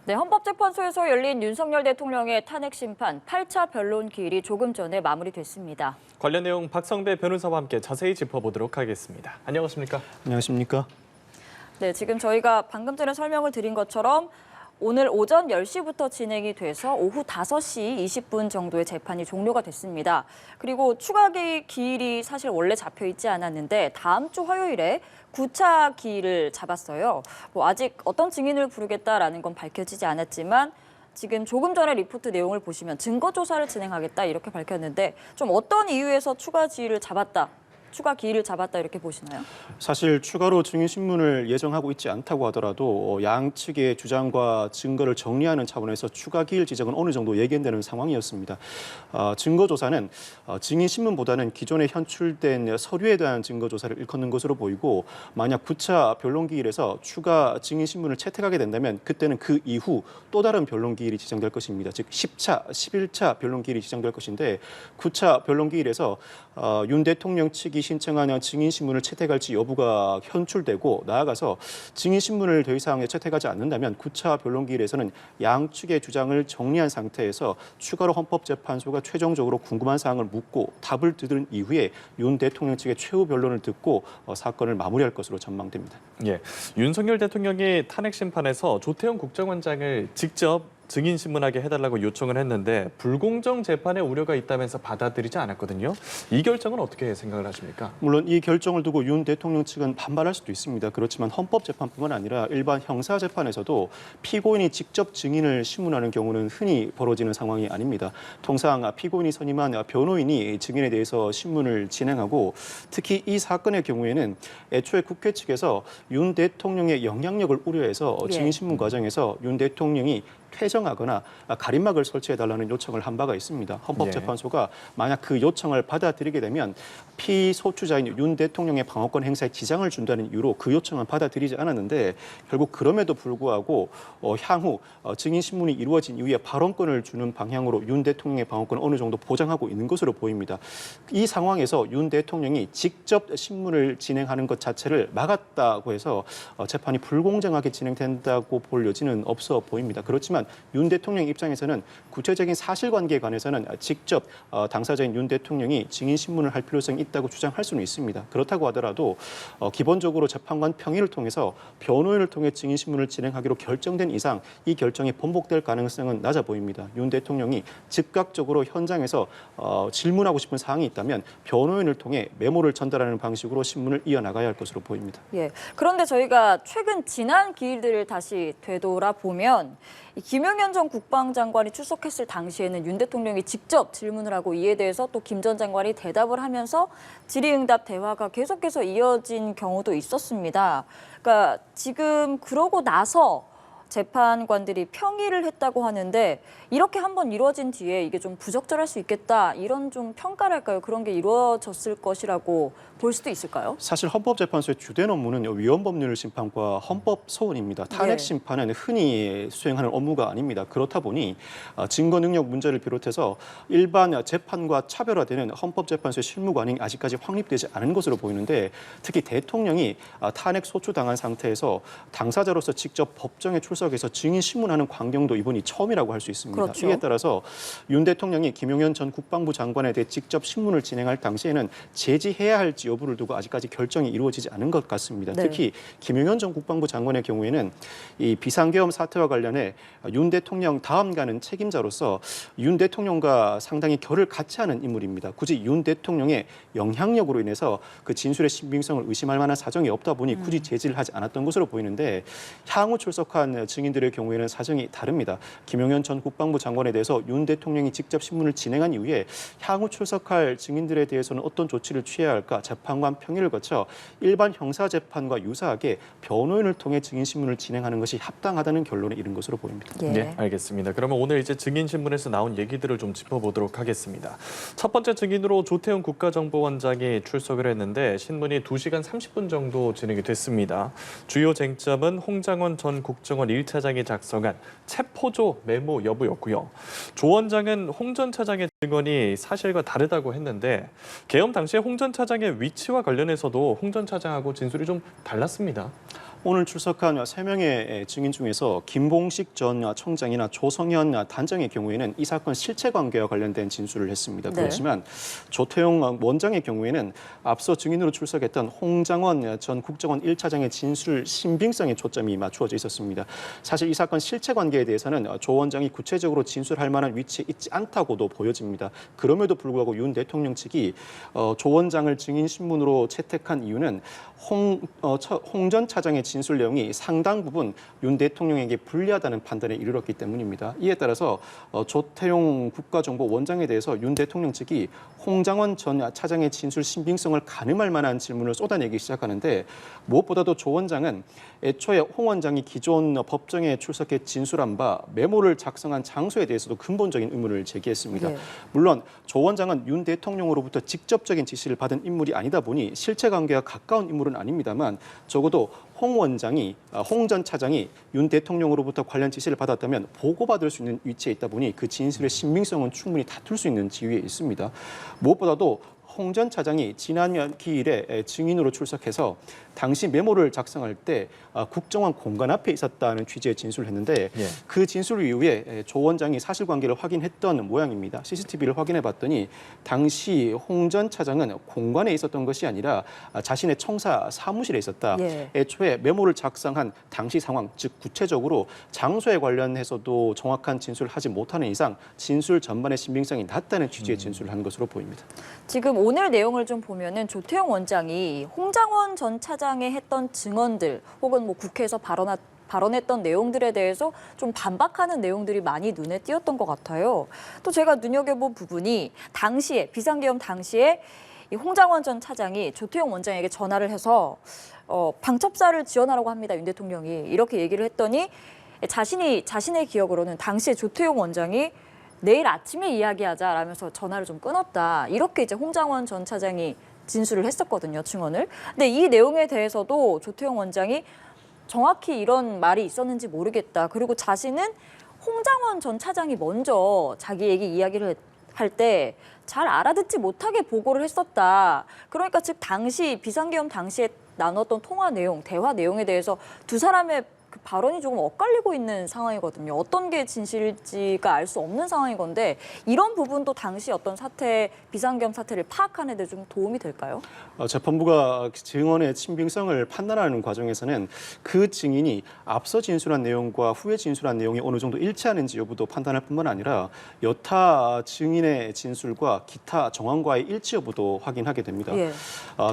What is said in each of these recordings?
네, 헌법재판소에서 열린 윤석열 대통령의 탄핵 심판 8차 변론 기일이 조금 전에 마무리됐습니다. 관련 내용 박성배 변호사와 함께 자세히 짚어보도록 하겠습니다. 안녕하십니까? 안녕하십니까? 네, 지금 저희가 방금 전에 설명을 드린 것처럼 오늘 오전 10시부터 진행이 돼서 오후 5시 20분 정도의 재판이 종료가 됐습니다. 그리고 추가 기일이 사실 원래 잡혀 있지 않았는데 다음 주 화요일에 9차 기일을 잡았어요. 아직 어떤 증인을 부르겠다라는 건 밝혀지지 않았지만 지금 조금 전에 리포트 내용을 보시면 증거 조사를 진행하겠다 이렇게 밝혔는데 좀 어떤 이유에서 추가 기일을 잡았다 이렇게 보시나요? 사실 추가로 증인 신문을 예정하고 있지 않다고 하더라도 양측의 주장과 증거를 정리하는 차원에서 추가 기일 지정은 어느 정도 예견되는 상황이었습니다. 증거 조사는 증인 신문보다는 기존에 현출된 서류에 대한 증거 조사를 일컫는 것으로 보이고 만약 9차 변론 기일에서 추가 증인 신문을 채택하게 된다면 그때는 그 이후 또 다른 변론 기일이 지정될 것입니다. 즉 10차, 11차 변론 기일이 지정될 것인데 9차 변론 기일에서 윤 대통령 측이 신청하는 증인 신문을 채택할지 여부가 현출되고 나아가서 증인 신문을 더 이상 채택하지 않는다면 9차 변론 기일에서는 양측의 주장을 정리한 상태에서 추가로 헌법재판소가 최종적으로 궁금한 사항을 묻고 답을 들은 이후에 윤 대통령 측의 최후 변론을 듣고 사건을 마무리할 것으로 전망됩니다. 예, 윤석열 대통령이 탄핵 심판에서 조태용 국정원장을 직접 증인 신문하게 해달라고 요청을 했는데 불공정 재판의 우려가 있다면서 받아들이지 않았거든요. 이 결정은 어떻게 생각을 하십니까? 물론 이 결정을 두고 윤 대통령 측은 반발할 수도 있습니다. 그렇지만 헌법재판뿐만 아니라 일반 형사재판에서도 피고인이 직접 증인을 신문하는 경우는 흔히 벌어지는 상황이 아닙니다. 통상 피고인이 선임한 변호인이 증인에 대해서 신문을 진행하고 특히 이 사건의 경우에는 애초에 국회 측에서 윤 대통령의 영향력을 우려해서 증인 신문 과정에서 윤 대통령이 퇴정하거나 가림막을 설치해달라는 요청을 한 바가 있습니다. 헌법재판소가 만약 그 요청을 받아들이게 되면 피소추자인 윤 대통령의 방어권 행사에 지장을 준다는 이유로 그 요청은 받아들이지 않았는데 결국 그럼에도 불구하고 향후 증인 신문이 이루어진 이후에 발언권을 주는 방향으로 윤 대통령의 방어권을 어느 정도 보장하고 있는 것으로 보입니다. 이 상황에서 윤 대통령이 직접 신문을 진행하는 것 자체를 막았다고 해서 재판이 불공정하게 진행된다고 볼 여지는 없어 보입니다. 그렇지만 윤 대통령 입장에서는 구체적인 사실관계에 관해서는 직접 당사자인 윤 대통령이 증인 신문을 할 필요성이 있다고 주장할 수는 있습니다. 그렇다고 하더라도 기본적으로 재판관 평의를 통해서 변호인을 통해 증인 신문을 진행하기로 결정된 이상 이 결정이 번복될 가능성은 낮아 보입니다. 윤 대통령이 즉각적으로 현장에서 질문하고 싶은 사항이 있다면 변호인을 통해 메모를 전달하는 방식으로 신문을 이어나가야 할 것으로 보입니다. 예. 그런데 저희가 최근 지난 기일들을 다시 되돌아보면 김용현 전 국방장관이 출석했을 당시에는 윤 대통령이 직접 질문을 하고 이에 대해서 또 김 전 장관이 대답을 하면서 질의응답 대화가 계속해서 이어진 경우도 있었습니다. 그러니까 지금 그러고 나서 재판관들이 평의를 했다고 하는데 이렇게 한번 이루어진 뒤에 이게 좀 부적절할 수 있겠다 이런 좀 평가랄까요? 그런 게 이루어졌을 것이라고 볼 수도 있을까요? 사실 헌법재판소의 주된 업무는 위헌법률 심판과 헌법소원입니다. 탄핵 심판은 흔히 수행하는 업무가 아닙니다. 그렇다 보니 증거 능력 문제를 비롯해서 일반 재판과 차별화되는 헌법재판소의 실무관이 아직까지 확립되지 않은 것으로 보이는데 특히 대통령이 탄핵 소추당한 상태에서 당사자로서 직접 법정에 출석해서 증인 신문하는 광경도 이번이 처음이라고 할 수 있습니다. 그렇죠. 이에 따라서 윤 대통령이 김용현 전 국방부 장관에 대해 직접 신문을 진행할 당시에는 제지해야 할지 여부를 두고 아직까지 결정이 이루어지지 않은 것 같습니다. 네. 특히 김용현 전 국방부 장관의 경우에는 이 비상계엄 사태와 관련해 윤 대통령 다음 가는 책임자로서 윤 대통령과 상당히 결을 같이 하는 인물입니다. 굳이 윤 대통령의 영향력으로 인해서 그 진술의 신빙성을 의심할 만한 사정이 없다 보니 굳이 제지를 하지 않았던 것으로 보이는데 향후 출석한 증인들의 경우에는 사정이 다릅니다. 김용현 전 국방부 장관에 대해서 윤 대통령이 직접 신문을 진행한 이후에 향후 출석할 증인들에 대해서는 어떤 조치를 취해야 할까 재판관 평의를 거쳐 일반 형사재판과 유사하게 변호인을 통해 증인 신문을 진행하는 것이 합당하다는 결론에 이른 것으로 보입니다. 네, 알겠습니다. 그러면 오늘 이제 증인 신문에서 나온 얘기들을 좀 짚어보도록 하겠습니다. 첫 번째 증인으로 조태용 국가정보원장이 출석을 했는데 신문이 2시간 30분 정도 진행이 됐습니다. 주요 쟁점은 홍장원 전 국정원 1차장이 작성한 체포조 메모 여부였고요. 조 원장은 홍 전 차장의 증언이 사실과 다르다고 했는데 계엄 당시에 홍 전 차장의 위치와 관련해서도 홍 전 차장하고 진술이 좀 달랐습니다. 오늘 출석한 3명의 증인 중에서 김봉식 전 청장이나 조성현 단장의 경우에는 이 사건 실체 관계와 관련된 진술을 했습니다. 네. 그렇지만 조태용 원장의 경우에는 앞서 증인으로 출석했던 홍장원 전 국정원 1차장의 진술 신빙성에 초점이 맞추어져 있었습니다. 사실 이 사건 실체 관계에 대해서는 조 원장이 구체적으로 진술할 만한 위치에 있지 않다고도 보여집니다. 그럼에도 불구하고 윤 대통령 측이 조 원장을 증인 신문으로 채택한 이유는 홍 전 차장의 진술 내용이 상당 부분 윤 대통령에게 불리하다는 판단에 이르렀기 때문입니다. 이에 따라서 조태용 국가정보원장에 대해서 윤 대통령 측이 홍장원 전 차장의 진술 신빙성을 가늠할 만한 질문을 쏟아내기 시작하는데 무엇보다도 조 원장은 애초에 홍 원장이 기존 법정에 출석해 진술한 바 메모를 작성한 장소에 대해서도 근본적인 의문을 제기했습니다. 네. 물론 조 원장은 윤 대통령으로부터 직접적인 지시를 받은 인물이 아니다 보니 실체 관계가 가까운 인물은 아닙니다만 적어도 홍 전 차장이 윤 대통령으로부터 관련 지시를 받았다면 보고받을 수 있는 위치에 있다 보니 그 진술의 신빙성은 충분히 다툴 수 있는 지위에 있습니다. 무엇보다도 홍 전 차장이 지난 기일에 증인으로 출석해서 당시 메모를 작성할 때 국정원 공간 앞에 있었다는 취지의 진술을 했는데 예. 그 진술 이후에 조 원장이 사실관계를 확인했던 모양입니다. CCTV를 확인해 봤더니 당시 홍 전 차장은 공간에 있었던 것이 아니라 자신의 청사 사무실에 있었다. 예. 애초에 메모를 작성한 당시 상황, 즉 구체적으로 장소에 관련해서도 정확한 진술을 하지 못하는 이상 진술 전반의 신빙성이 낮다는 취지의 진술을 한 것으로 보입니다. 지금 오늘 내용을 좀 보면은 조태용 원장이 홍장원 전 차장에 했던 증언들 혹은 뭐 국회에서 발언했던 내용들에 대해서 좀 반박하는 내용들이 많이 눈에 띄었던 것 같아요. 또 제가 눈여겨본 부분이 당시에 비상계엄 당시에 이 홍장원 전 차장이 조태용 원장에게 전화를 해서 방첩사를 지원하라고 합니다. 윤 대통령이 이렇게 얘기를 했더니 자신의 기억으로는 당시에 조태용 원장이 내일 아침에 이야기하자라면서 전화를 좀 끊었다. 이렇게 이제 홍장원 전 차장이 진술을 했었거든요, 증언을. 근데 이 내용에 대해서도 조태용 원장이 정확히 이런 말이 있었는지 모르겠다. 그리고 자신은 홍장원 전 차장이 먼저 자기에게 이야기를 할 때 잘 알아듣지 못하게 보고를 했었다. 그러니까 즉 당시 비상계엄 당시에 나눴던 통화 내용, 대화 내용에 대해서 두 사람의 그 발언이 조금 엇갈리고 있는 상황이거든요. 어떤 게 진실일지가 알 수 없는 상황인 건데 이런 부분도 당시 어떤 비상계엄 사태를 파악하는 데 좀 도움이 될까요? 재판부가 증언의 신빙성을 판단하는 과정에서는 그 증인이 앞서 진술한 내용과 후에 진술한 내용이 어느 정도 일치하는지 여부도 판단할 뿐만 아니라 여타 증인의 진술과 기타 정황과의 일치 여부도 확인하게 됩니다. 예.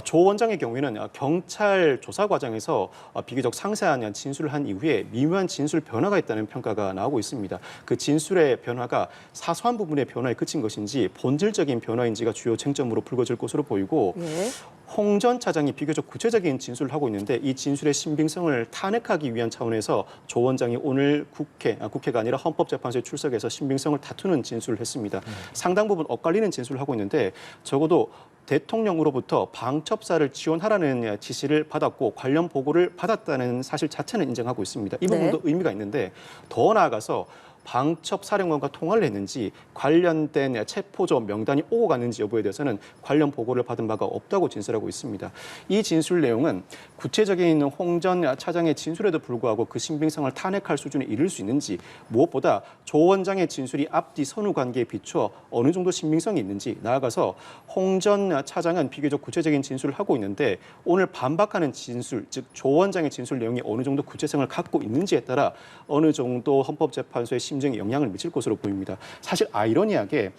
조 원장의 경우에는 경찰 조사 과정에서 비교적 상세한 진술을 한 이후에 미묘한 진술 변화가 있다는 평가가 나오고 있습니다. 그 진술의 변화가 사소한 부분의 변화에 그친 것인지 본질적인 변화인지가 주요 쟁점으로 불거질 것으로 보이고 예. 홍 전 차장이 비교적 구체적인 진술을 하고 있는데 이 진술의 신빙성을 탄핵하기 위한 차원에서 조 원장이 오늘 국회가 아니라 헌법재판소에 출석해서 신빙성을 다투는 진술을 했습니다. 상당 부분 엇갈리는 진술을 하고 있는데 적어도 대통령으로부터 방첩사를 지원하라는 지시를 받았고 관련 보고를 받았다는 사실 자체는 인정하고 있습니다. 이 부분도 의미가 있는데 더 나아가서 방첩 사령관과 통화를 했는지 관련된 체포조 명단이 오고 갔는지 여부에 대해서는 관련 보고를 받은 바가 없다고 진술하고 있습니다. 이 진술 내용은 구체적인 홍 전 차장의 진술에도 불구하고 그 신빙성을 탄핵할 수준에 이를 수 있는지 무엇보다 조 원장의 진술이 앞뒤 선후 관계에 비추어 어느 정도 신빙성이 있는지 나아가서 홍 전 차장은 비교적 구체적인 진술을 하고 있는데 오늘 반박하는 진술, 즉 조 원장의 진술 내용이 어느 정도 구체성을 갖고 있는지에 따라 어느 정도 헌법재판소의 심정에 영향을 미칠 것으로 보입니다. 사실 아이러니하게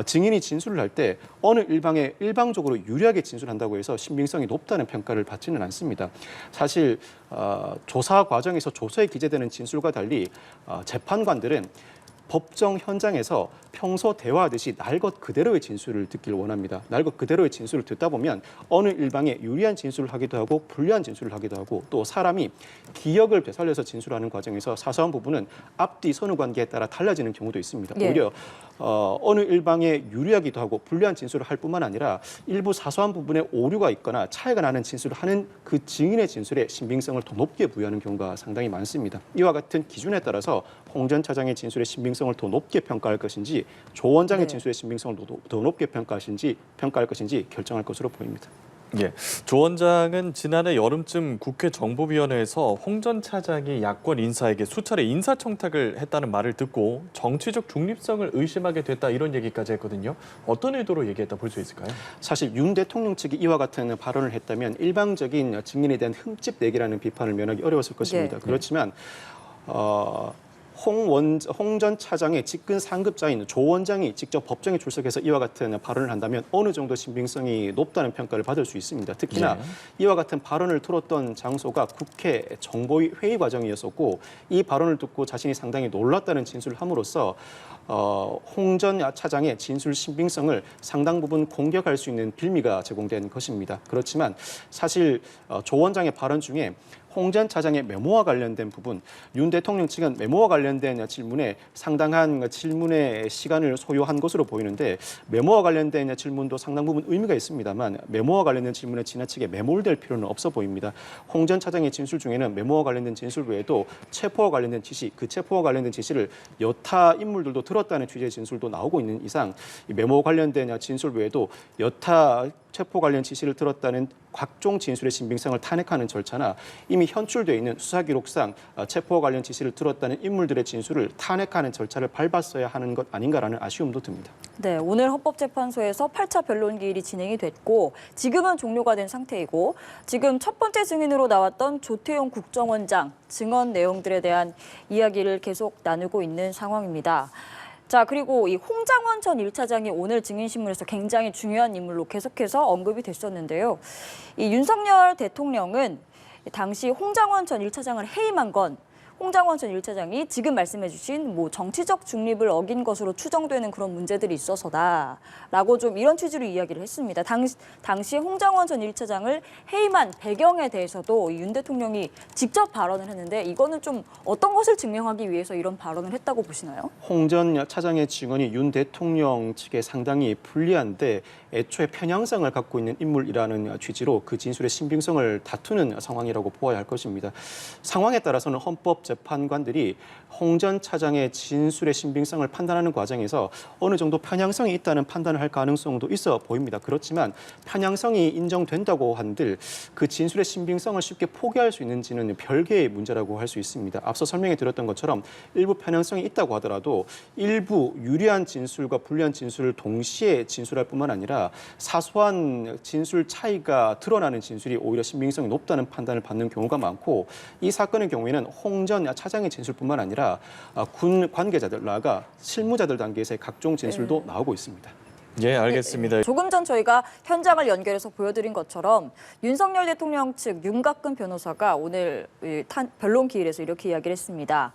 증인이 진술을 할 때 어느 일방에 일방적으로 유리하게 진술한다고 해서 신빙성이 높다는 평가를 받지는 않습니다. 사실 조사 과정에서 조서에 기재되는 진술과 달리 재판관들은 법정 현장에서 평소 대화하듯이 날 것 그대로의 진술을 듣길 원합니다. 날 것 그대로의 진술을 듣다 보면 어느 일방에 유리한 진술을 하기도 하고 불리한 진술을 하기도 하고 또 사람이 기억을 되살려서 진술하는 과정에서 사소한 부분은 앞뒤 선후 관계에 따라 달라지는 경우도 있습니다. 예. 오히려 어느 일방에 유리하기도 하고 불리한 진술을 할 뿐만 아니라 일부 사소한 부분에 오류가 있거나 차이가 나는 진술을 하는 그 증인의 진술에 신빙성을 더 높게 부여하는 경우가 상당히 많습니다. 이와 같은 기준에 따라서 홍 전 차장의 진술의 신빙성을 더 높게 평가할 것인지 조 원장의 진술의 신빙성을 더 높게 평가할 것인지 결정할 것으로 보입니다. 예, 조 원장은 지난해 여름쯤 국회 정보위원회에서 홍 전 차장이 야권 인사에게 수차례 인사청탁을 했다는 말을 듣고 정치적 중립성을 의심하게 됐다 이런 얘기까지 했거든요. 어떤 의도로 얘기했다 볼 수 있을까요? 사실 윤 대통령 측이 이와 같은 발언을 했다면 일방적인 증인에 대한 흠집 내기라는 비판을 면하기 어려웠을 것입니다. 네. 그렇지만 홍 전 차장의 직근 상급자인 조 원장이 직접 법정에 출석해서 이와 같은 발언을 한다면 어느 정도 신빙성이 높다는 평가를 받을 수 있습니다. 특히나 이와 같은 발언을 들었던 장소가 국회 정보위 회의 과정이었었고 이 발언을 듣고 자신이 상당히 놀랐다는 진술을 함으로써 홍 전 차장의 진술 신빙성을 상당 부분 공격할 수 있는 빌미가 제공된 것입니다. 그렇지만 사실 조 원장의 발언 중에 홍 전 차장의 메모와 관련된 부분, 윤 대통령 측은 메모와 관련된 질문에 상당한 질문의 시간을 소요한 것으로 보이는데 메모와 관련된 질문도 상당 부분 의미가 있습니다만 메모와 관련된 질문에 지나치게 매몰될 필요는 없어 보입니다. 홍 전 차장의 진술 중에는 메모와 관련된 진술 외에도 체포와 관련된 지시, 그 체포와 관련된 지시를 여타 인물들도 들었다는 취지의 진술도 나오고 있는 이상 이 메모 관련된 진술 외에도 여타 체포 관련 지시를 들었다는 각종 진술의 신빙성을 탄핵하는 절차나 이미 현출돼 있는 수사기록상 체포와 관련 지시를 들었다는 인물들의 진술을 탄핵하는 절차를 밟았어야 하는 것 아닌가라는 아쉬움도 듭니다. 네, 오늘 헌법재판소에서 8차 변론 기일이 진행이 됐고 지금은 종료가 된 상태이고 지금 첫 번째 증인으로 나왔던 조태용 국정원장 증언 내용들에 대한 이야기를 계속 나누고 있는 상황입니다. 자, 그리고 이 홍장원 전 1차장이 오늘 증인신문에서 굉장히 중요한 인물로 계속해서 언급이 됐었는데요. 이 윤석열 대통령은 당시 홍장원 전 1차장을 해임한 건 홍장원 전 1차장이 지금 말씀해 주신 정치적 중립을 어긴 것으로 추정되는 그런 문제들이 있어서다라고 좀 이런 취지로 이야기를 했습니다. 당시 홍장원 전 1차장을 해임한 배경에 대해서도 윤 대통령이 직접 발언을 했는데 이거는 좀 어떤 것을 증명하기 위해서 이런 발언을 했다고 보시나요? 홍 전 차장의 증언이 윤 대통령 측에 상당히 불리한데 애초에 편향성을 갖고 있는 인물이라는 취지로 그 진술의 신빙성을 다투는 상황이라고 보아야 할 것입니다. 상황에 따라서는 헌법재판관들이 홍 전 차장의 진술의 신빙성을 판단하는 과정에서 어느 정도 편향성이 있다는 판단을 할 가능성도 있어 보입니다. 그렇지만 편향성이 인정된다고 한들 그 진술의 신빙성을 쉽게 포기할 수 있는지는 별개의 문제라고 할 수 있습니다. 앞서 설명해 드렸던 것처럼 일부 편향성이 있다고 하더라도 일부 유리한 진술과 불리한 진술을 동시에 진술할 뿐만 아니라 사소한 진술 차이가 드러나는 진술이 오히려 신빙성이 높다는 판단을 받는 경우가 많고 이 사건의 경우에는 홍 전 차장의 진술뿐만 아니라 군 관계자들 나아가 실무자들 단계에서의 각종 진술도 나오고 있습니다. 예, 알겠습니다. 조금 전 저희가 현장을 연결해서 보여드린 것처럼 윤석열 대통령 측 윤곽근 변호사가 오늘 변론 기일에서 이렇게 이야기를 했습니다.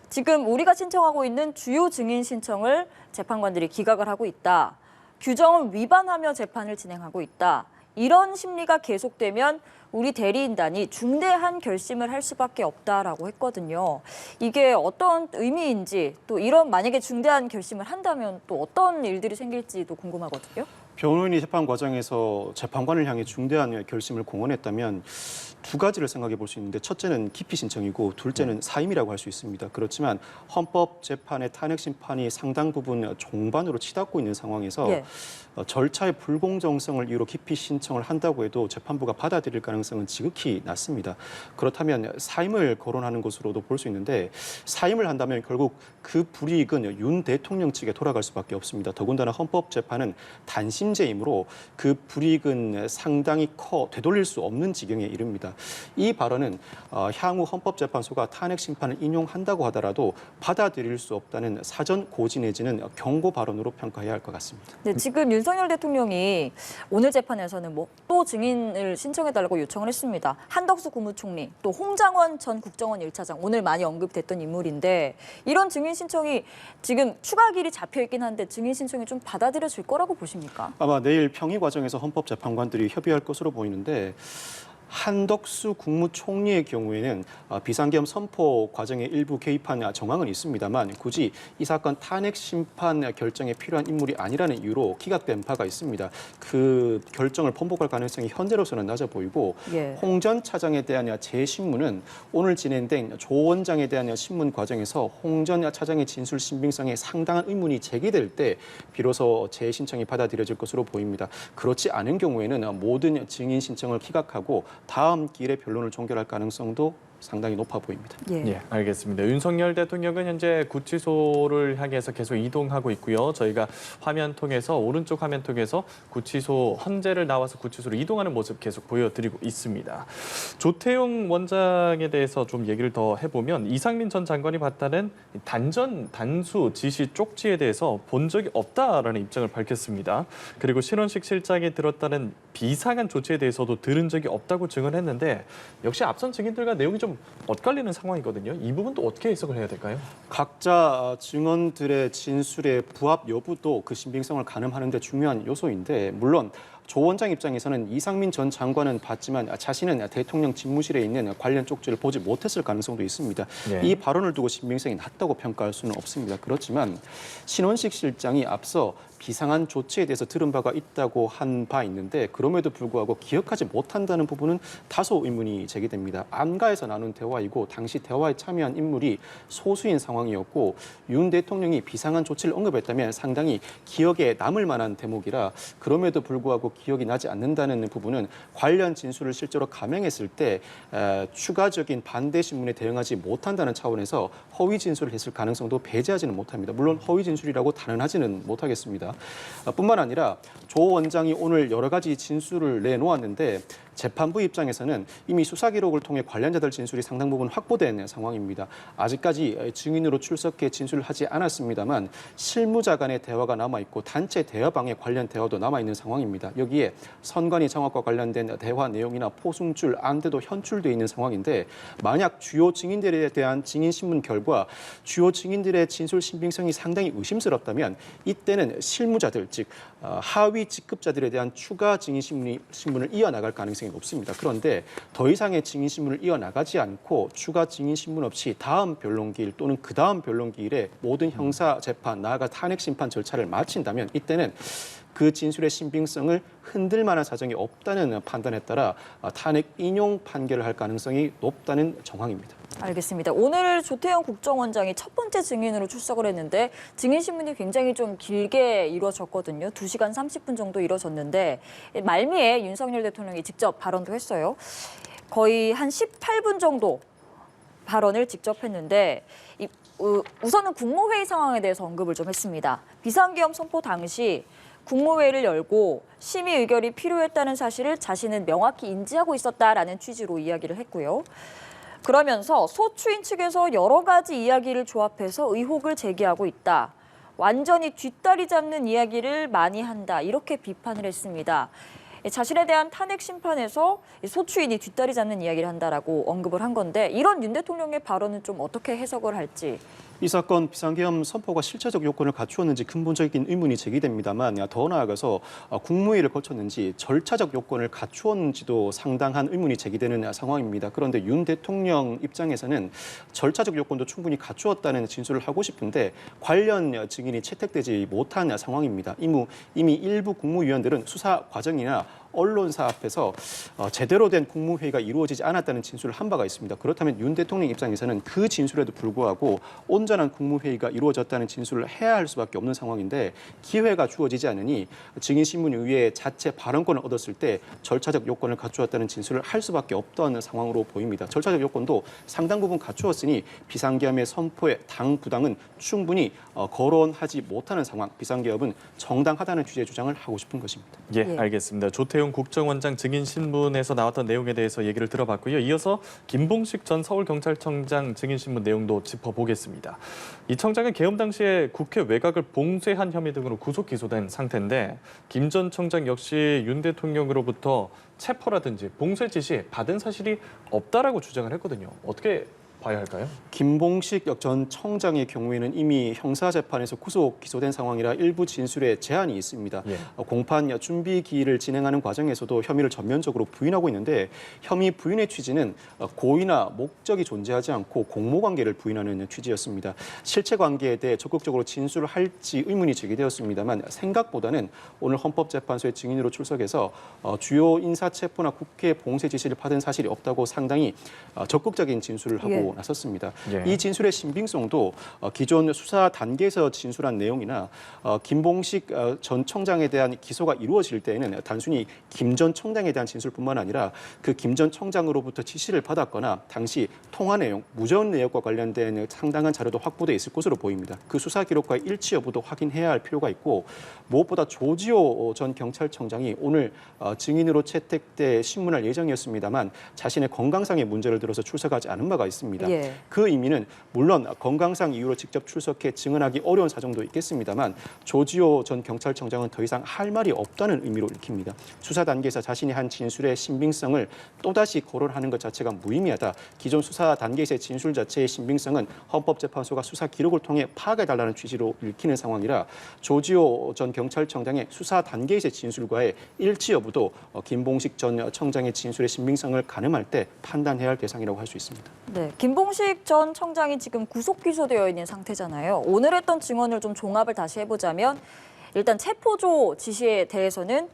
지금 우리가 신청하고 있는 주요 증인 신청을 재판관들이 기각을 하고 있다. 규정을 위반하며 재판을 진행하고 있다. 이런 심리가 계속되면 우리 대리인단이 중대한 결심을 할 수밖에 없다라고 했거든요. 이게 어떤 의미인지 또 이런 만약에 중대한 결심을 한다면 또 어떤 일들이 생길지도 궁금하거든요. 변호인이 재판 과정에서 재판관을 향해 중대한 결심을 공언했다면 두 가지를 생각해 볼 수 있는데 첫째는 기피 신청이고 둘째는 사임이라고 할 수 있습니다. 그렇지만 헌법재판의 탄핵 심판이 상당 부분 종반으로 치닫고 있는 상황에서 절차의 불공정성을 이유로 기피 신청을 한다고 해도 재판부가 받아들일 가능성은 지극히 낮습니다. 그렇다면 사임을 거론하는 것으로도 볼 수 있는데 사임을 한다면 결국 그 불이익은 윤 대통령 측에 돌아갈 수밖에 없습니다. 더군다나 헌법재판은 단심제이므로 그 불이익은 상당히 되돌릴 수 없는 지경에 이릅니다. 이 발언은 향후 헌법재판소가 탄핵 심판을 인용한다고 하더라도 받아들일 수 없다는 사전 고지 내지는 경고 발언으로 평가해야 할 것 같습니다. 네, 지금 윤석열 대통령이 오늘 재판에서는 또 증인을 신청해달라고 요청을 했습니다. 한덕수 국무총리, 또 홍장원 전 국정원 1차장, 오늘 많이 언급됐던 인물인데 이런 증인 신청이 지금 추가 기일이 잡혀 있긴 한데 증인 신청이 좀 받아들여질 거라고 보십니까? 아마 내일 평의 과정에서 헌법재판관들이 협의할 것으로 보이는데 한덕수 국무총리의 경우에는 비상계엄 선포 과정에 일부 개입한 정황은 있습니다만 굳이 이 사건 탄핵 심판 결정에 필요한 인물이 아니라는 이유로 기각된 바가 있습니다. 그 결정을 번복할 가능성이 현재로서는 낮아 보이고 예. 홍 전 차장에 대한 재신문은 오늘 진행된 조 원장에 대한 신문 과정에서 홍 전 차장의 진술 신빙성에 상당한 의문이 제기될 때 비로소 재신청이 받아들여질 것으로 보입니다. 그렇지 않은 경우에는 모든 증인 신청을 기각하고 다음 기일에 변론을 종결할 가능성도 상당히 높아 보입니다. 예. 예, 알겠습니다. 윤석열 대통령은 현재 구치소를 향해서 계속 이동하고 있고요. 저희가 화면 통해서 오른쪽 화면 통해서 구치소 헌재를 나와서 구치소로 이동하는 모습 계속 보여드리고 있습니다. 조태용 원장에 대해서 좀 얘기를 더 해보면 이상민 전 장관이 봤다는 단수 지시 쪽지에 대해서 본 적이 없다라는 입장을 밝혔습니다. 그리고 신원식 실장이 들었다는 비상한 조치에 대해서도 들은 적이 없다고 증언했는데 역시 앞선 증인들과 내용이 좀 엇갈리는 상황이거든요. 이 부분도 어떻게 해석을 해야 될까요? 각자 증언들의 진술의 부합 여부도 그 신빙성을 가늠하는 데 중요한 요소인데 물론 조 원장 입장에서는 이상민 전 장관은 봤지만 자신은 대통령 집무실에 있는 관련 쪽지를 보지 못했을 가능성도 있습니다. 네. 이 발언을 두고 신빙성이 낮다고 평가할 수는 없습니다. 그렇지만 신원식 실장이 앞서 비상한 조치에 대해서 들은 바가 있다고 한 바 있는데 그럼에도 불구하고 기억하지 못한다는 부분은 다소 의문이 제기됩니다. 안가에서 나눈 대화이고 당시 대화에 참여한 인물이 소수인 상황이었고 윤 대통령이 비상한 조치를 언급했다면 상당히 기억에 남을 만한 대목이라 그럼에도 불구하고 기억이 나지 않는다는 부분은 관련 진술을 실제로 감행했을 때 추가적인 반대 신문에 대응하지 못한다는 차원에서 허위 진술을 했을 가능성도 배제하지는 못합니다. 물론 허위 진술이라고 단언하지는 못하겠습니다. 뿐만 아니라 조 원장이 오늘 여러 가지 진술을 내놓았는데 재판부 입장에서는 이미 수사 기록을 통해 관련자들 진술이 상당 부분 확보된 상황입니다. 아직까지 증인으로 출석해 진술을 하지 않았습니다만 실무자 간의 대화가 남아있고 단체 대화방에 관련 대화도 남아있는 상황입니다. 여기에 선관위 장악과 관련된 대화 내용이나 포승줄, 안대도 현출돼 있는 상황인데 만약 주요 증인들에 대한 증인 신문 결과 주요 증인들의 진술 신빙성이 상당히 의심스럽다면 이때는 실무자들, 즉 하위 직급자들에 대한 추가 증인 신문을 이어나갈 가능성이 높습니다. 그런데 더 이상의 증인 신문을 이어나가지 않고 추가 증인 신문 없이 다음 변론기일 또는 그 다음 변론기일에 모든 형사 재판, 나아가 탄핵 심판 절차를 마친다면 이때는 그 진술의 신빙성을 흔들 만한 사정이 없다는 판단에 따라 탄핵 인용 판결을 할 가능성이 높다는 정황입니다. 알겠습니다. 오늘 조태용 국정원장이 첫 번째 증인으로 출석을 했는데 증인 신문이 굉장히 좀 길게 이루어졌거든요. 2시간 30분 정도 이루어졌는데 말미에 윤석열 대통령이 직접 발언도 했어요. 거의 한 18분 정도 발언을 직접 했는데 우선은 국무회의 상황에 대해서 언급을 좀 했습니다. 비상계엄 선포 당시 국무회의를 열고 심의 의결이 필요했다는 사실을 자신은 명확히 인지하고 있었다라는 취지로 이야기를 했고요. 그러면서 소추인 측에서 여러 가지 이야기를 조합해서 의혹을 제기하고 있다. 완전히 뒷다리 잡는 이야기를 많이 한다. 이렇게 비판을 했습니다. 자신에 대한 탄핵 심판에서 소추인이 뒷다리 잡는 이야기를 한다라고 언급을 한 건데 이런 윤 대통령의 발언은 좀 어떻게 해석을 할지. 이 사건 비상계엄 선포가 실체적 요건을 갖추었는지 근본적인 의문이 제기됩니다만 더 나아가서 국무회의를 거쳤는지 절차적 요건을 갖추었는지도 상당한 의문이 제기되는 상황입니다. 그런데 윤 대통령 입장에서는 절차적 요건도 충분히 갖추었다는 진술을 하고 싶은데 관련 증인이 채택되지 못한 상황입니다. 이미 일부 국무위원들은 수사 과정이나 언론사 앞에서 제대로 된 국무회의가 이루어지지 않았다는 진술을 한 바가 있습니다. 그렇다면 윤 대통령 입장에서는 그 진술에도 불구하고 온전한 국무회의가 이루어졌다는 진술을 해야 할 수밖에 없는 상황인데 기회가 주어지지 않으니 증인신문 의외에 자체 발언권을 얻었을 때 절차적 요건을 갖추었다는 진술을 할 수밖에 없던 상황으로 보입니다. 절차적 요건도 상당 부분 갖추었으니 비상계엄의 선포에 당 부당은 충분히 거론하지 못하는 상황, 비상계엄은 정당하다는 취지의 주장을 하고 싶은 것입니다. 예, 알겠습니다. 조태용 국정원장 증인 신문에서 나왔던 내용에 대해서 얘기를 들어봤고요. 이어서 김봉식 전 서울경찰청장 증인 신문 내용도 짚어보겠습니다. 이 청장은 계엄 당시에 국회 외곽을 봉쇄한 혐의 등으로 구속 기소된 상태인데 김 전 청장 역시 윤 대통령으로부터 체포라든지 봉쇄 지시 받은 사실이 없다라고 주장을 했거든요. 어떻게 봐야 할까요? 김봉식 전 청장의 경우에는 이미 형사재판에서 구속 기소된 상황이라 일부 진술에 제한이 있습니다. 예. 공판 준비 기일을 진행하는 과정에서도 혐의를 전면적으로 부인하고 있는데 혐의 부인의 취지는 고의나 목적이 존재하지 않고 공모관계를 부인하는 취지였습니다. 실체관계에 대해 적극적으로 진술을 할지 의문이 제기되었습니다만 생각보다는 오늘 헌법재판소의 증인으로 출석해서 주요 인사체포나 국회 봉쇄 지시를 받은 사실이 없다고 상당히 적극적인 진술을 하고 나섰습니다. 예. 이 진술의 신빙성도 기존 수사 단계에서 진술한 내용이나 김봉식 전 청장에 대한 기소가 이루어질 때에는 단순히 김 전 청장에 대한 진술뿐만 아니라 그 김 전 청장으로부터 지시를 받았거나 당시 통화 내용, 무전 내역과 관련된 상당한 자료도 확보돼 있을 것으로 보입니다. 그 수사 기록과의 일치 여부도 확인해야 할 필요가 있고 무엇보다 조지호 전 경찰청장이 오늘 증인으로 채택돼 신문할 예정이었습니다만 자신의 건강상의 문제를 들어서 출석하지 않은 바가 있습니다. 예. 그 의미는 물론 건강상 이유로 직접 출석해 증언하기 어려운 사정도 있겠습니다만 조지호 전 경찰청장은 더 이상 할 말이 없다는 의미로 읽힙니다. 수사 단계에서 자신이 한 진술의 신빙성을 또다시 거론하는 것 자체가 무의미하다. 기존 수사 단계에서의 진술 자체의 신빙성은 헌법재판소가 수사 기록을 통해 파악해달라는 취지로 읽히는 상황이라 조지호 전 경찰청장의 수사 단계에서의 진술과의 일치 여부도 김봉식 전 청장의 진술의 신빙성을 가늠할 때 판단해야 할 대상이라고 할 수 있습니다. 네, 김봉식 전 청장이 지금 구속 기소되어 있는 상태잖아요. 오늘 했던 증언을 좀 종합을 다시 해보자면 일단 체포조 지시에 대해서는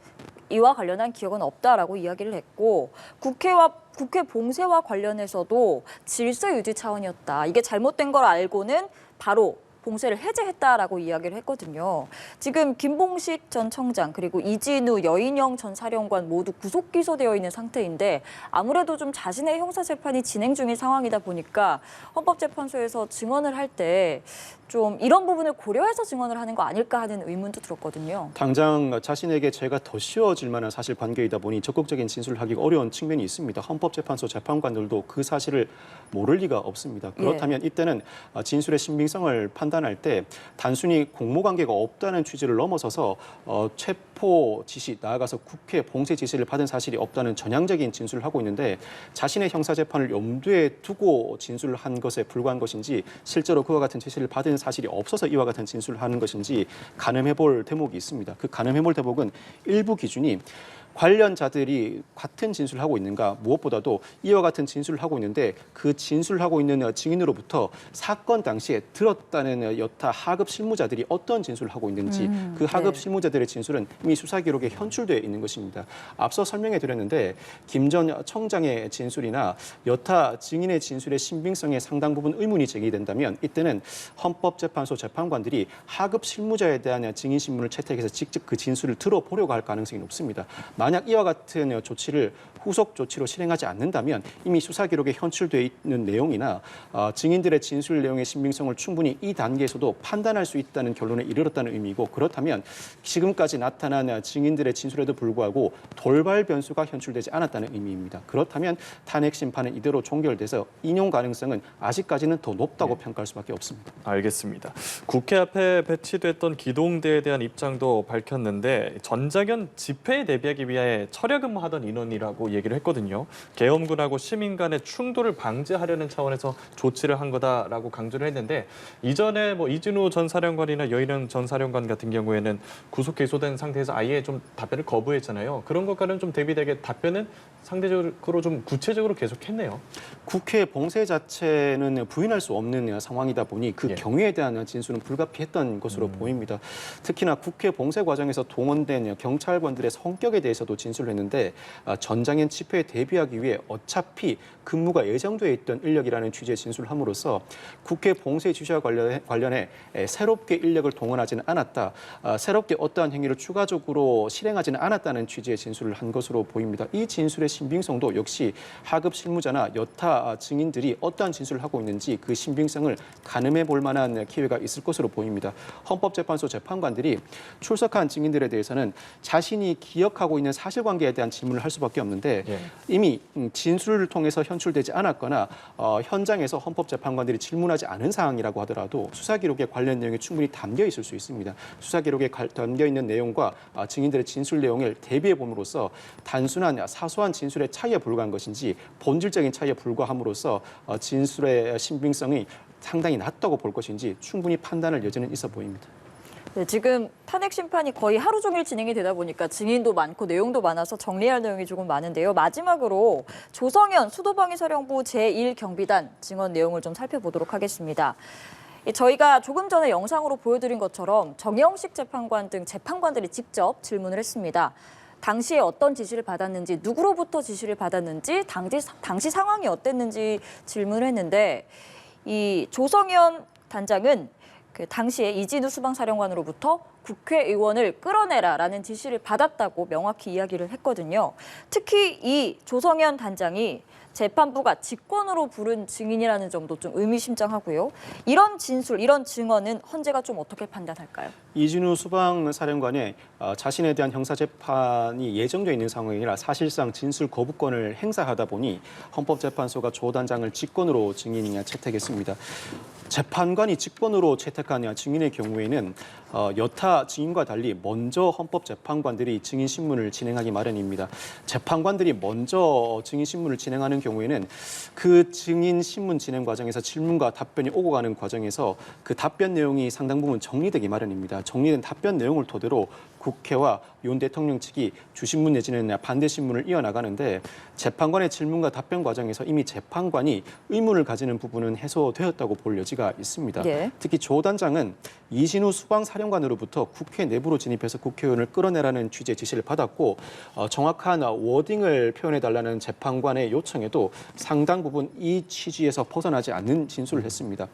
이와 관련한 기억은 없다라고 이야기를 했고 국회 봉쇄와 관련해서도 질서 유지 차원이었다. 이게 잘못된 걸 알고는 바로 봉쇄를 해제했다라고 이야기를 했거든요. 지금 김봉식 전 청장 그리고 이진우 여인영 전 사령관 모두 구속 기소되어 있는 상태인데 아무래도 좀 자신의 형사 재판이 진행 중인 상황이다 보니까 헌법재판소에서 증언을 할 때 좀 이런 부분을 고려해서 증언을 하는 거 아닐까 하는 의문도 들었거든요. 당장 자신에게 죄가 더 쉬워질 만한 사실 관계이다 보니 적극적인 진술을 하기가 어려운 측면이 있습니다. 헌법재판소 재판관들도 그 사실을 모를 리가 없습니다. 그렇다면 이때는 진술의 신빙성을 판단할 때 단순히 공모관계가 없다는 취지를 넘어서서 체포 지시, 나아가서 국회 봉쇄 지시를 받은 사실이 없다는 전향적인 진술을 하고 있는데 자신의 형사재판을 염두에 두고 진술을 한 것에 불과한 것인지 실제로 그와 같은 지시를 받은 사실이 없어서 이와 같은 진술을 하는 것인지 가늠해볼 대목이 있습니다. 그 가늠해볼 대목은 일부 기준이 관련자들이 같은 진술을 하고 있는가 무엇보다도 이와 같은 진술을 하고 있는데 그 진술을 하고 있는 증인으로부터 사건 당시에 들었다는 여타 하급 실무자들이 어떤 진술을 하고 있는지 그 하급 실무자들의 진술은 이미 수사 기록에 현출되어 있는 것입니다. 앞서 설명해 드렸는데 김 전 청장의 진술이나 여타 증인의 진술의 신빙성에 상당 부분 의문이 제기된다면 이때는 헌법재판소 재판관들이 하급 실무자에 대한 증인 신문을 채택해서 직접 그 진술을 들어보려고 할 가능성이 높습니다. 만약 이와 같은 조치를 후속 조치로 실행하지 않는다면 이미 수사 기록에 현출되어 있는 내용이나 증인들의 진술 내용의 신빙성을 충분히 이 단계에서도 판단할 수 있다는 결론에 이르렀다는 의미이고 그렇다면 지금까지 나타난 증인들의 진술에도 불구하고 돌발 변수가 현출되지 않았다는 의미입니다. 그렇다면 탄핵 심판은 이대로 종결돼서 인용 가능성은 아직까지는 더 높다고 평가할 수밖에 없습니다. 알겠습니다. 국회 앞에 배치됐던 기동대에 대한 입장도 밝혔는데 전자견 집회에 대비하기 위해 철야 근무하던 인원이라고 얘기를 했거든요. 계엄군하고 시민 간의 충돌을 방지하려는 차원에서 조치를 한 거다라고 강조를 했는데 이전에 이진우 전 사령관이나 여인영 전 사령관 같은 경우에는 구속 기소된 상태에서 아예 좀 답변을 거부했잖아요. 그런 것과는 좀 대비되게 답변은 상대적으로 좀 구체적으로 계속했네요. 국회 봉쇄 자체는 부인할 수 없는 상황이다 보니 그 경위에 대한 진술은 불가피했던 것으로 보입니다. 특히나 국회 봉쇄 과정에서 동원된 경찰관들의 성격에 대해서도 진술을 했는데 전장현 집회에 대비하기 위해 어차피 근무가 예정되어 있던 인력이라는 취지의 진술을 함으로써 국회 봉쇄 지시와 관련해 새롭게 인력을 동원하지는 않았다. 새롭게 어떠한 행위를 추가적으로 실행하지는 않았다는 취지의 진술을 한 것으로 보입니다. 이 진술의 신빙성도 역시 하급 실무자나 여타 증인들이 어떠한 진술을 하고 있는지 그 신빙성을 가늠해 볼 만한 기회가 있을 것으로 보입니다. 헌법재판소 재판관들이 출석한 증인들에 대해서는 자신이 기억하고 있는 있는 사실관계에 대한 질문을 할 수밖에 없는데 예. 이미 진술을 통해서 현출되지 않았거나 현장에서 헌법재판관들이 질문하지 않은 사항이라고 하더라도 수사 기록에 관련 내용이 충분히 담겨 있을 수 있습니다. 수사 기록에 담겨 있는 내용과 증인들의 진술 내용을 대비해 봄으로써 단순한 사소한 진술의 차이에 불과한 것인지 본질적인 차이에 불과함으로써 진술의 신빙성이 상당히 낮다고 볼 것인지 충분히 판단할 여지는 있어 보입니다. 네, 지금 탄핵 심판이 거의 하루 종일 진행이 되다 보니까 증인도 많고 내용도 많아서 정리할 내용이 조금 많은데요. 마지막으로 조성현 수도방위사령부 제1경비단 증언 내용을 좀 살펴보도록 하겠습니다. 저희가 조금 전에 영상으로 보여드린 것처럼 정영식 재판관 등 재판관들이 직접 질문을 했습니다. 당시에 어떤 지시를 받았는지, 누구로부터 지시를 받았는지, 당시 상황이 어땠는지 질문을 했는데 이 조성현 단장은 그 당시에 이진우 수방사령관으로부터 국회의원을 끌어내라라는 지시를 받았다고 명확히 이야기를 했거든요. 특히 이 조성현 단장이 재판부가 직권으로 부른 증인이라는 점도 좀 의미심장하고요. 이런 진술, 이런 증언은 헌재가 좀 어떻게 판단할까요? 이진우 수방사령관의 자신에 대한 형사재판이 예정돼 있는 상황이라 사실상 진술 거부권을 행사하다 보니 헌법재판소가 조 단장을 직권으로 증인이냐 채택했습니다. 재판관이 직권으로 채택한 증인의 경우에는 여타 증인과 달리 먼저 헌법재판관들이 증인 신문을 진행하기 마련입니다. 재판관들이 먼저 증인 신문을 진행하는 경우에는 그 증인 신문 진행 과정에서 질문과 답변이 오고 가는 과정에서 그 답변 내용이 상당 부분 정리되기 마련입니다. 정리된 답변 내용을 토대로 국회와 윤 대통령 측이 주신문 내지는 반대 신문을 이어나가는데 재판관의 질문과 답변 과정에서 이미 재판관이 의문을 가지는 부분은 해소되었다고 볼 여지가 있습니다. 예. 특히 조 단장은 이진우 수방사령관으로부터 국회 내부로 진입해서 국회의원을 끌어내라는 취지의 지시를 받았고 정확한 워딩을 표현해달라는 재판관의 요청에도 상당 부분 이 취지에서 벗어나지 않는 진술을 했습니다.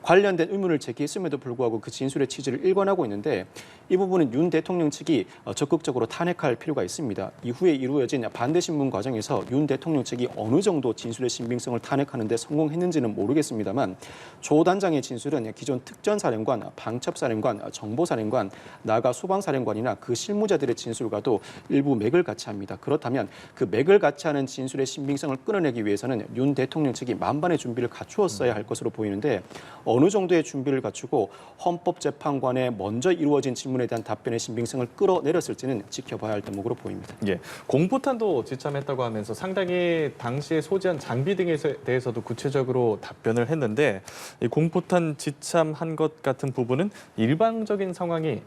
관련된 의문을 제기했음에도 불구하고 그 진술의 취지를 일관하고 있는데 이 부분은 윤 대통령 측이 적극적으로 탄핵할 필요가 있습니다. 이후에 이루어진 반대 신문 과정에서 윤 대통령 측이 어느 정도 진술의 신빙성을 탄핵하는 데 성공했는지는 모르겠습니다만 조 단장의 진술은 기존 특전사령관, 방첩사령관, 정보사령관, 나아가 수방사령관이나 그 실무자들의 진술과도 일부 맥을 같이 합니다. 그렇다면 그 맥을 같이 하는 진술의 신빙성을 끌어내기 위해서는 윤 대통령 측이 만반의 준비를 갖추었어야 할 것으로 보이는데 어느 정도의 준비를 갖추고 헌법재판관에 먼저 이루어진 질문에 대한 답변의 신빙성을 끌어내렸을지는 지켜봐야 할 대목으로 보입니다. 예, 공포탄도 지참했다고 하면서 상당히 당시에 소지한 장비 등에 대해서도 구체적으로 답변을 했는데 이 공포탄 지참한 것 같은 부분은 일반적인 상황이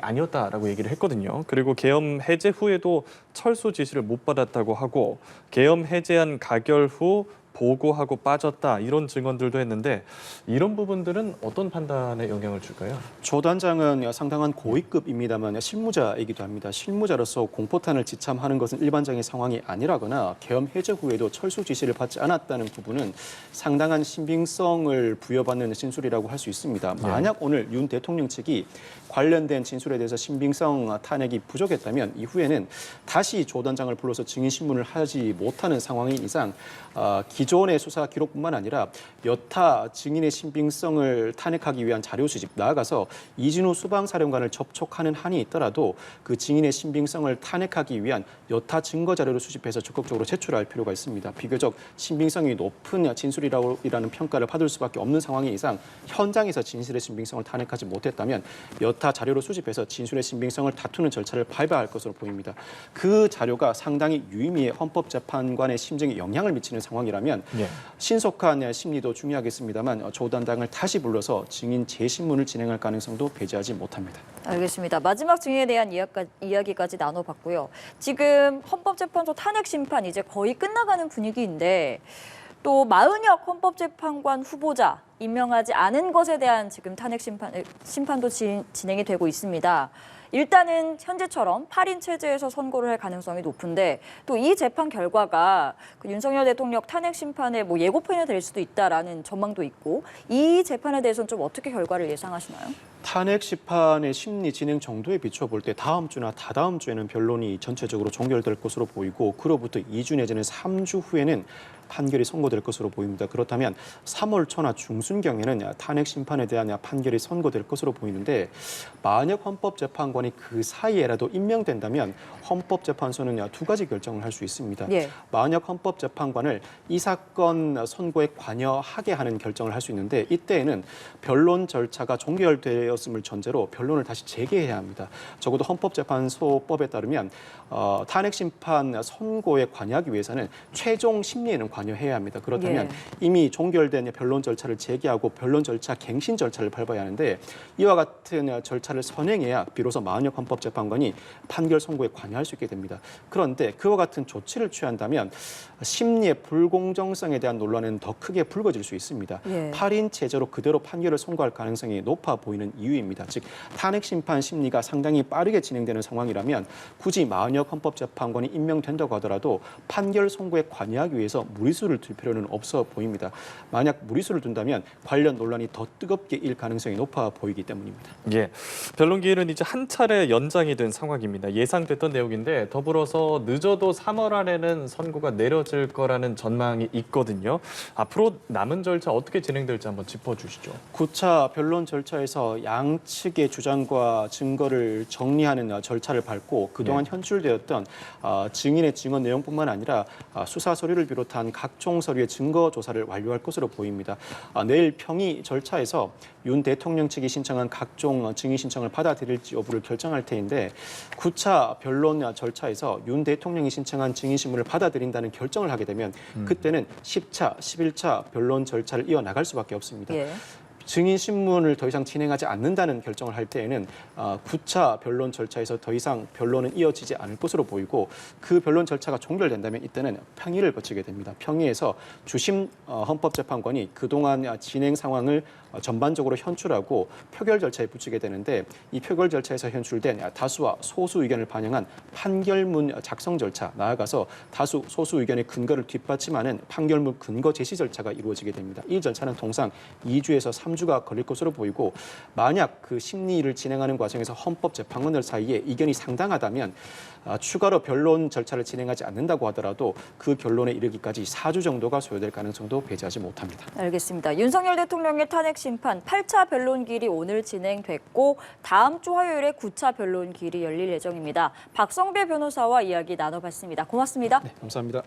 아니었다라고 얘기를 했거든요. 그리고 계엄 해제 후에도 철수 지시를 못 받았다고 하고 계엄 해제한 가결 후 보고하고 빠졌다 이런 증언들도 했는데 이런 부분들은 어떤 판단에 영향을 줄까요? 조 단장은 상당한 고위급입니다만 실무자이기도 합니다. 실무자로서 공포탄을 지참하는 것은 일반적인 상황이 아니라거나 계엄 해제 후에도 철수 지시를 받지 않았다는 부분은 상당한 신빙성을 부여받는 진술이라고 할 수 있습니다. 만약 오늘 윤 대통령 측이 관련된 진술에 대해서 신빙성 탄핵이 부족했다면 이후에는 다시 조 단장을 불러서 증인 신문을 하지 못하는 상황인 이상 기존의 수사 기록뿐만 아니라 여타 증인의 신빙성을 탄핵하기 위한 자료 수집, 나아가서 이진우 수방사령관을 접촉하는 한이 있더라도 그 증인의 신빙성을 탄핵하기 위한 여타 증거 자료를 수집해서 적극적으로 제출할 필요가 있습니다. 비교적 신빙성이 높은 진술이라는 평가를 받을 수밖에 없는 상황인 이상 현장에서 진술의 신빙성을 탄핵하지 못했다면 여타 자료를 수집해서 진술의 신빙성을 다투는 절차를 밟아야 할 것으로 보입니다. 그 자료가 상당히 유의미해 헌법재판관의 심정에 영향을 미치는 상황이라면 신속한 심리도 중요하겠습니다만 조 단장을 다시 불러서 증인 재신문을 진행할 가능성도 배제하지 못합니다. 알겠습니다. 마지막 증인에 대한 이야기까지 나눠봤고요. 지금 헌법재판소 탄핵 심판 이제 거의 끝나가는 분위기인데 또 마은혁 헌법재판관 후보자 임명하지 않은 것에 대한 지금 탄핵 심판도 진행이 되고 있습니다. 일단은 현재처럼 8인 체제에서 선고를 할 가능성이 높은데 또 이 재판 결과가 그 윤석열 대통령 탄핵 심판의 예고편이 될 수도 있다라는 전망도 있고 이 재판에 대해서는 좀 어떻게 결과를 예상하시나요? 탄핵 심판의 심리 진행 정도에 비춰볼 때 다음 주나 다다음 주에는 변론이 전체적으로 종결될 것으로 보이고 그로부터 2주 내지는 3주 후에는 판결이 선고될 것으로 보입니다. 그렇다면 3월 초나 중순경에는 탄핵 심판에 대한 판결이 선고될 것으로 보이는데 만약 헌법재판관이 그 사이에라도 임명된다면 헌법재판소는 두 가지 결정을 할 수 있습니다. 예. 만약 헌법재판관을 이 사건 선고에 관여하게 하는 결정을 할 수 있는데 이때에는 변론 절차가 종결되었음을 전제로 변론을 다시 재개해야 합니다. 적어도 헌법재판소법에 따르면 탄핵 심판 선고에 관여하기 위해서는 최종 심리에는 관여해야 합니다. 그렇다면 예. 이미 종결된 변론 절차를 재개하고 변론 절차 갱신 절차를 밟아야 하는데 이와 같은 절차를 선행해야 비로소 만약 헌법재판관이 판결 선고에 관여할 수 있게 됩니다. 그런데 그와 같은 조치를 취한다면 심리의 불공정성에 대한 논란은 더 크게 불거질 수 있습니다. 예. 8인 체제로 그대로 판결을 선고할 가능성이 높아 보이는 이유입니다. 즉 탄핵 심판 심리가 상당히 빠르게 진행되는 상황이라면 굳이 만약 헌법재판관이 임명된다고 하더라도 판결 선고에 관여하기 위해서 무리수를 둘 필요는 없어 보입니다. 만약 무리수를 둔다면 관련 논란이 더 뜨겁게 일 가능성이 높아 보이기 때문입니다. 예, 변론 기일은 이제 한 차례 연장이 된 상황입니다. 예상됐던 내용인데 더불어서 늦어도 3월 안에는 선고가 내려질 거라는 전망이 있거든요. 앞으로 남은 절차 어떻게 진행될지 한번 짚어주시죠. 9차 변론 절차에서 양측의 주장과 증거를 정리하는 절차를 밟고 그동안 현출되었던 증인의 증언 내용뿐만 아니라 수사 서류를 비롯한 각종 서류의 증거 조사를 완료할 것으로 보입니다. 내일 평의 절차에서 윤 대통령 측이 신청한 각종 증인 신청을 받아들일지 여부를 결정할 테인데 9차 변론 절차에서 윤 대통령이 신청한 증인 신문을 받아들인다는 결정을 하게 되면 그때는 10차, 11차 변론 절차를 이어나갈 수밖에 없습니다. 예. 증인 신문을 더 이상 진행하지 않는다는 결정을 할 때에는 9차 변론 절차에서 더 이상 변론은 이어지지 않을 것으로 보이고 그 변론 절차가 종결된다면 이때는 평의를 거치게 됩니다. 평의에서 주심 헌법재판관이 그동안 진행 상황을 전반적으로 현출하고 표결 절차에 붙이게 되는데 이 표결 절차에서 현출된 다수와 소수 의견을 반영한 판결문 작성 절차, 나아가서 다수 소수 의견의 근거를 뒷받침하는 판결문 근거 제시 절차가 이루어지게 됩니다. 이 절차는 통상 2주에서 3주가 걸릴 것으로 보이고 만약 그 심리를 진행하는 과정에서 헌법재판관들 사이에 이견이 상당하다면 추가로 변론 절차를 진행하지 않는다고 하더라도 그 결론에 이르기까지 4주 정도가 소요될 가능성도 배제하지 못합니다. 알겠습니다. 윤석열 대통령의 탄핵 심판 8차 변론 기일이 오늘 진행됐고 다음 주 화요일에 9차 변론 기일이 열릴 예정입니다. 박성배 변호사와 이야기 나눠봤습니다. 고맙습니다. 네, 감사합니다.